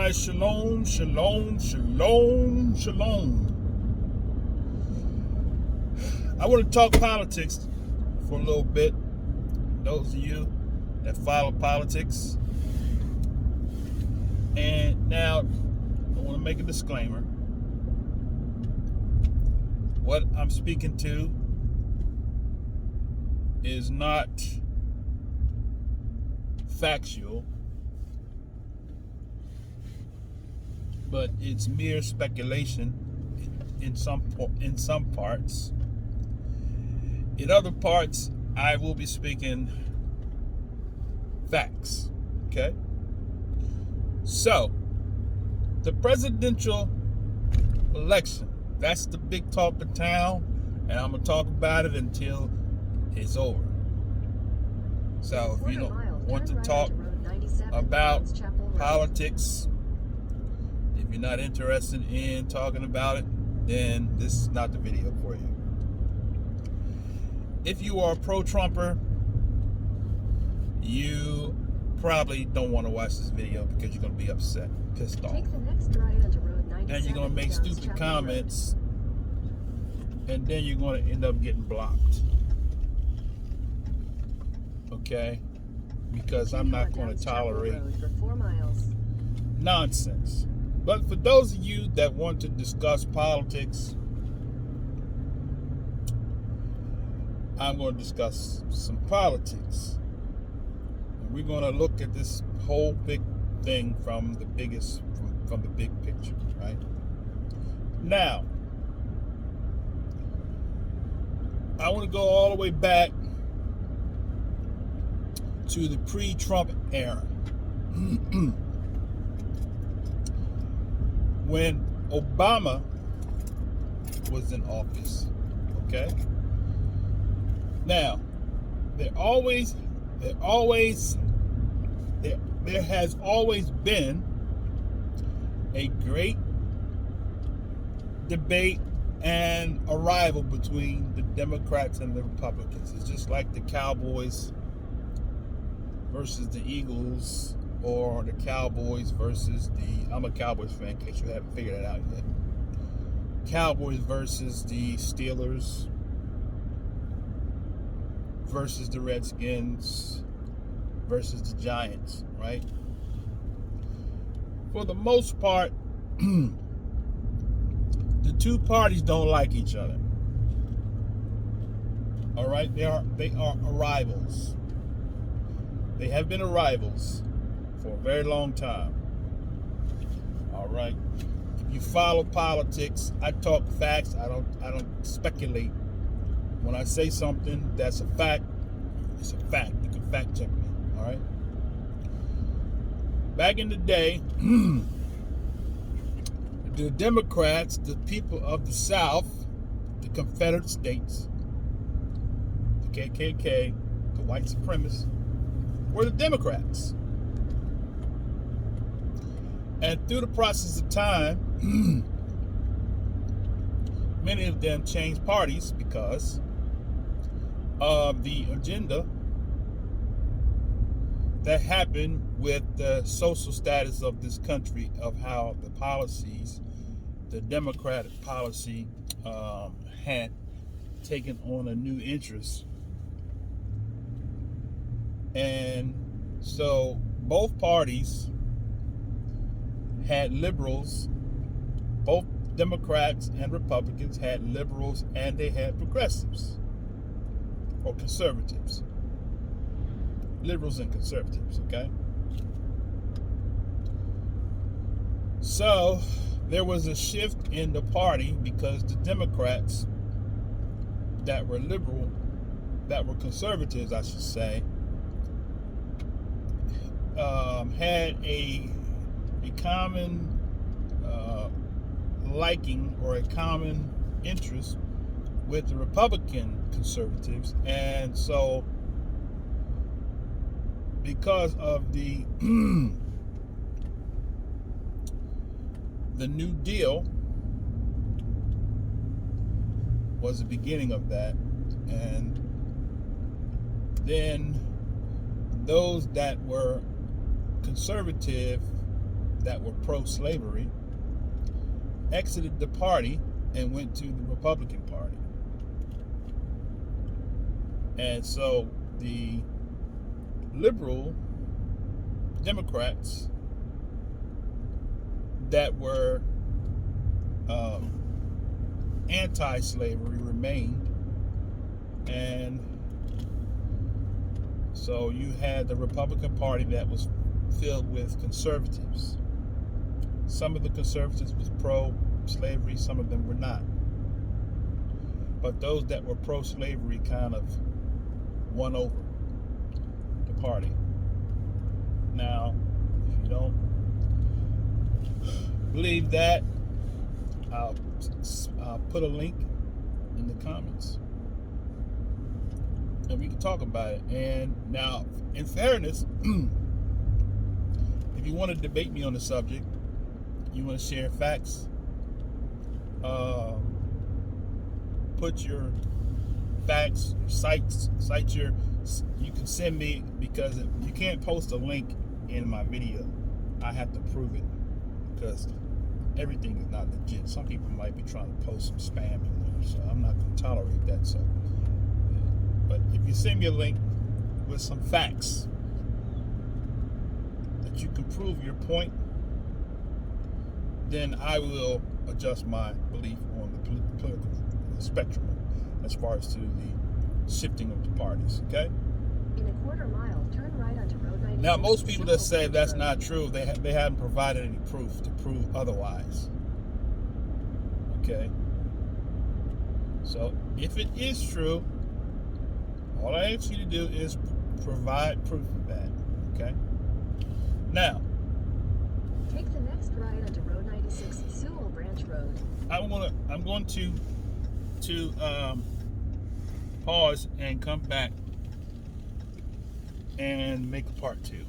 right, shalom, shalom, shalom, shalom. I want to talk politics for a little bit. Those of you that follow politics. And now, I want to make a disclaimer. What I'm speaking to is not factual, but it's mere speculation in some parts. In other parts, I will be speaking facts. Okay? So, the presidential election, that's the big talk of town, and I'm going to talk about it until it's over. So, if you don't want to talk about politics, if you're not interested in talking about it, then this is not the video for you. If you are a pro-Trumper, you probably don't want to watch this video because you're going to be upset, pissed off. Take the next right onto Road 97 and you're going to make stupid comments, and then you're going to end up getting blocked. Okay? Because I'm not going to tolerate nonsense. But for those of you that want to discuss politics, I'm going to discuss some politics. And we're going to look at this whole big thing from the big picture, right? Now, I want to go all the way back to the pre-Trump era. When Obama was in office, okay? Now, there has always been a great debate and a rival between the Democrats and the Republicans. It's just like the Cowboys versus the Eagles, or the Cowboys versus I'm a Cowboys fan in case you haven't figured it out yet. Cowboys versus the Steelers versus the Redskins versus the Giants, right? For the most part, the two parties don't like each other. All right, they are rivals. They have been rivals for a very long time. All right. If you follow politics, I talk facts. I don't speculate. When I say something that's a fact, it's a fact. You can fact check me. All right. Back in the day, the Democrats, the people of the South, the Confederate States, the KKK, the white supremacists, were the Democrats. And through the process of time, many of them changed parties because of the agenda that happened with the social status of this country, of how the policies, the Democratic policy, had taken on a new interest. And so both parties had liberals, both Democrats and Republicans had liberals, and they had progressives or conservatives. Liberals and conservatives, okay? So there was a shift in the party because the Democrats that were liberal, that were conservatives, I should say, had a common liking or a common interest with the Republican conservatives. And so because of the the New Deal was the beginning of that, and then those that were conservative that were pro-slavery exited the party and went to the Republican Party. And so the liberal Democrats that were anti-slavery remained, and so you had the Republican Party that was filled with conservatives. Some of the conservatives was pro-slavery, some of them were not. But those that were pro-slavery kind of won over the party. Now, if you don't believe that, I'll put a link in the comments and we can talk about it. And now, in fairness, if you want to debate me on the subject, you want to share facts, put your facts, cite your, you can send me, because you can't post a link in my video. I have to prove it, because everything is not legit. Some people might be trying to post some spam in there, so I'm not going to tolerate that. So, but if you send me a link with some facts that you can prove your point, then I will adjust my belief on the political spectrum as far as to the shifting of the parties. Okay. In a quarter mile, turn right onto Road 96. Now, most people that say that's not true, they haven't provided any proof to prove otherwise. Okay. So, if it is true, all I ask you to do is provide proof of that. Okay. Now, take the next right onto Road 96, Sewell Branch Road. I'm going to pause and come back and make a part 2.